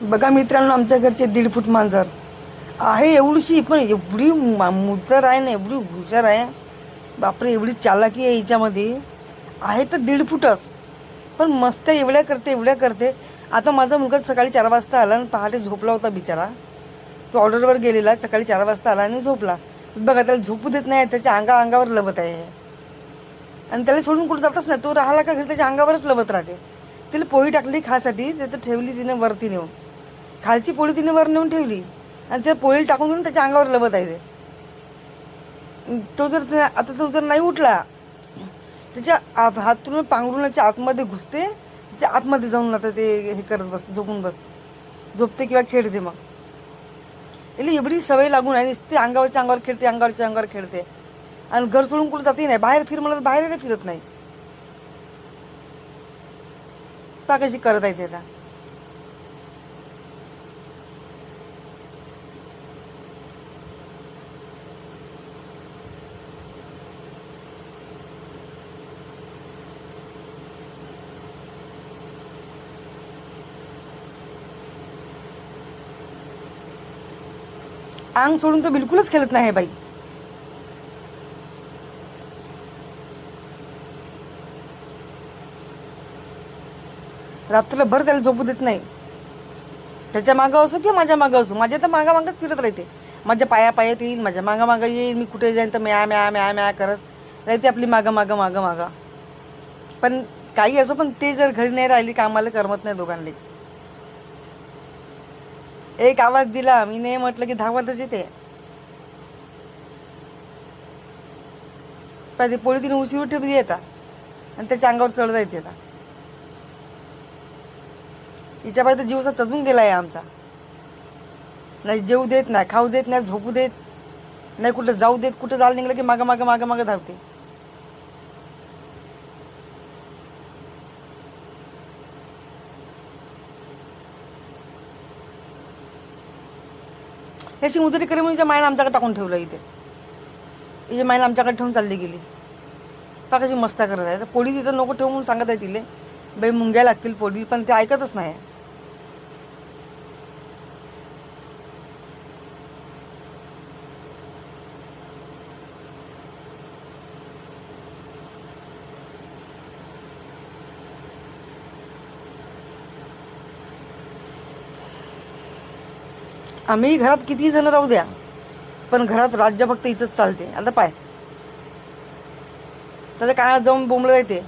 बघा मित्रांनो, आमच्या घरचे 1.5 फूट मांजर आहे. एवढीशी पण एवढी मुजर आहे ना, एवढी हुशार आहे. बापरे, एवढी चालाकी आहे हिच्यामध्ये. आहे तर 1.5 फुटच, पण मस्त एवढ्या करते एवढ्या करते. आता माझा मुलगा सकाळी 4 वाजता आला आणि पहाटे झोपला होता बिचारा. तो ऑर्डरवर गेलेला, सकाळी 4 वाजता आला आणि झोपला. बघा, त्याला झोपू देत नाही, त्याच्या अंगावर लवत आहे. आणि त्याला सोडून कुठं जातच नाही. तो राहिला का घरी त्याच्या अंगावरच लवत राहते. तिला पोळी टाकली खासाठी, तिथं ठेवली तिने वरती नेऊन. खालची पोळी तिने वर नेऊन ठेवली आणि त्या पोळी टाकून घेऊन त्याच्या अंगावर लवत आहे. तो जर नाही उठला, त्याच्या हातून पांघरुणाच्या आतमध्ये घुसते, त्याच्या आतमध्ये जाऊन आता ते हे करत बसते, झोपते किंवा खेळते. मग याला एवढी सवय लागून आहे, नुसते अंगावरच्या अंगावर खेळते आणि घर सोडून कुठं जाते नाही. बाहेर फिर म्हणलं बाहेर फिरत नाही. पा कशी करत आहे त्याला. अंग सोडून तो बिलकुलच खेळत नाही बाई. रात्रभर त्याला झोपू देत नाही. त्याच्या मागं असो किंवा माझ्या मागं असो, माझ्या तर मागामागच फिरत राहते. माझ्या पायात येईल, माझ्या मागं येईल. मी कुठे जाईन तर म्या करत राहते आपली मागं. पण काही असो, पण ते जर घरी नाही राहिली कामाला करमत नाही दोघांना. एक आवाज दिला, मी नाही म्हटलं की धावतच येते. ती पोळी तिने उशीवर ठेवली येतात आणि त्याच्या अंगावर चढ येते. आता हिच्या पाय तर जीवचा तजून गेलाय आमचा. नाही जेवू देत, नाही खाऊ देत, नाही झोपू देत, नाही कुठं जाऊ देत. कुठं जायला निघलं की मागं धावते. याची मुदरी करी म्हणजे मायनं आमच्याकडे टाकून ठेवलं. इथे हिच्या मायनं आमच्याकडे ठेवून चालली गेली. पा कशी मस्ता करत आहे. तर पोळी तिथं नको ठेवू म्हणून सांगत आहे तिले, बाई मुंग्या लागतील पोळी, पण ते ऐकतच नाही. आम्ही घरात किती जण राहू द्या, पण घरात राज्य फक्त इथंच चालते. आता पाय त्याला काय जाऊन बोंबलं जाते.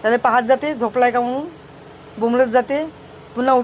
त्याला पाहत जाते झोपलाय का म्हणून, बोंबलत जाते. पुन्हा